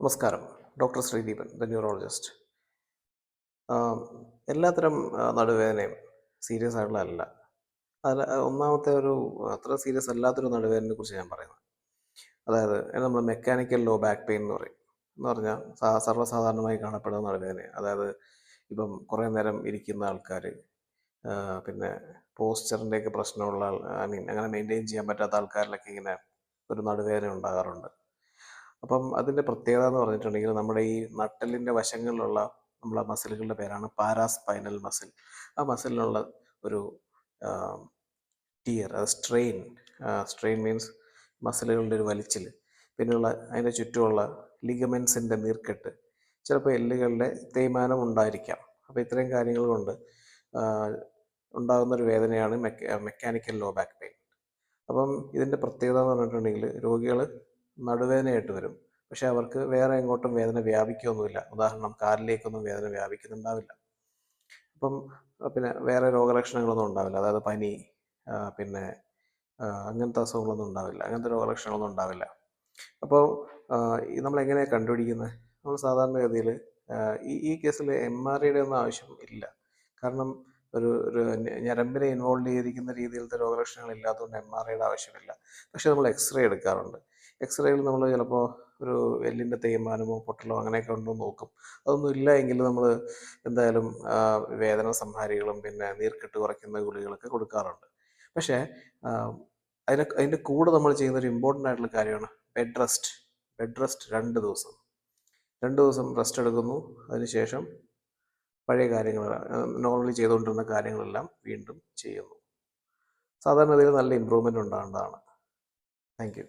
നമസ്കാരം. Doctor Sreedeepan, the neurologist. എല്ലാത്തരം നടുവേദനയും സീരിയസ് ആയിട്ടുള്ളതല്ല. അതിൽ ഒന്നാമത്തെ അത്ര സീരിയസ് അല്ലാത്തൊരു നടുവേദനയെ കുറിച്ച് ഞാൻ പറയുന്നത്. അതായത് നമ്മൾ മെക്കാനിക്കൽ ലോ ബാക്ക് പെയിൻ എന്ന് പറയും. എന്ന് പറഞ്ഞാൽ സർവ്വസാധാരണമായി കാണപ്പെടുന്ന നടുവേദന. അതായത് ഇപ്പം കുറേ നേരം ഇരിക്കുന്ന ആൾക്കാർ, പിന്നെ പോസ്ചറിൻ്റെയൊക്കെ പ്രശ്നമുള്ള അങ്ങനെ മെയിൻറ്റെയിൻ ചെയ്യാൻ പറ്റാത്ത ആൾക്കാരിലൊക്കെ ഇങ്ങനെ ഒരു നടുവേദന ഉണ്ടാകാറുണ്ട്. അപ്പം അതിൻ്റെ പ്രത്യേകത എന്ന് പറഞ്ഞിട്ടുണ്ടെങ്കിൽ നമ്മുടെ ഈ നട്ടെല്ലിൻ്റെ വശങ്ങളിലുള്ള നമ്മളെ മസിലുകളുടെ പേരാണ് പാരാസ്പൈനൽ മസിൽ. ആ മസിലിനുള്ള ഒരു ടിയർ, അത് സ്ട്രെയിൻ മീൻസ് മസിലുകളുടെ ഒരു വലിച്ചിൽ, പിന്നെയുള്ള അതിൻ്റെ ചുറ്റുമുള്ള ലിഗമെൻസിൻ്റെ നീർക്കെട്ട്, ചിലപ്പോൾ എല്ലുകളുടെ തേയ്മാനം ഉണ്ടായിരിക്കാം. അപ്പോൾ ഇത്രയും കാര്യങ്ങൾ കൊണ്ട് ഉണ്ടാകുന്നൊരു വേദനയാണ് മെക്കാനിക്കൽ ലോ ബാക്ക് പെയിൻ. അപ്പം ഇതിൻ്റെ പ്രത്യേകത എന്ന് പറഞ്ഞിട്ടുണ്ടെങ്കിൽ രോഗികൾ നടുവേദനയായിട്ട് വരും, പക്ഷെ അവർക്ക് വേറെ എങ്ങോട്ടും വേദന വ്യാപിക്കുകയൊന്നുമില്ല. ഉദാഹരണം, കാലിലേക്കൊന്നും വേദന വ്യാപിക്കുന്നുണ്ടാവില്ല. അപ്പം പിന്നെ വേറെ രോഗലക്ഷണങ്ങളൊന്നും ഉണ്ടാവില്ല. അതായത് പനി, പിന്നെ അങ്ങനത്തെ അസുഖങ്ങളൊന്നും ഉണ്ടാവില്ല, അങ്ങനത്തെ രോഗലക്ഷണങ്ങളൊന്നും ഉണ്ടാവില്ല. അപ്പോൾ നമ്മളെങ്ങനെയാണ് കണ്ടുപിടിക്കുന്നത്? നമ്മൾ സാധാരണഗതിയിൽ ഈ കേസിൽ MRIയുടെ ഒന്നും ആവശ്യം ഇല്ല. കാരണം ഒരു ഞരമ്പിനെ ഇൻവോൾവ് ചെയ്തിരിക്കുന്ന രീതിയിലത്തെ രോഗലക്ഷണങ്ങൾ ഇല്ലാത്തതുകൊണ്ട് MRIയുടെ ആവശ്യമില്ല. പക്ഷെ നമ്മൾ എക്സ്റേ എടുക്കാറുണ്ട്. എക്സ്റേയിൽ നമ്മൾ ചിലപ്പോൾ ഒരു എല്ലിൻ്റെ തേയ്മാനമോ പൊട്ടലോ അങ്ങനെയൊക്കെ ഉണ്ടോ എന്ന് നോക്കും. അതൊന്നും ഇല്ല എങ്കിൽ നമ്മൾ എന്തായാലും വേദന സംഹാരികളും പിന്നെ നീർക്കെട്ട് കുറയ്ക്കുന്ന ഗുളികളൊക്കെ കൊടുക്കാറുണ്ട്. പക്ഷേ അതിൻ്റെ കൂടെ നമ്മൾ ചെയ്യുന്നൊരു ഇമ്പോർട്ടൻ്റ് ആയിട്ടുള്ള കാര്യമാണ് ബെഡ് റെസ്റ്റ് 2 ദിവസം റെസ്റ്റ് എടുക്കുന്നു. അതിനുശേഷം പഴയ കാര്യങ്ങൾ, നോർമലി ചെയ്തുകൊണ്ടിരുന്ന കാര്യങ്ങളെല്ലാം വീണ്ടും ചെയ്യുന്നു. സാധാരണഗതിയിൽ നല്ല ഇമ്പ്രൂവ്മെൻ്റ് ഉണ്ടാകേണ്ടതാണ്. Thank you.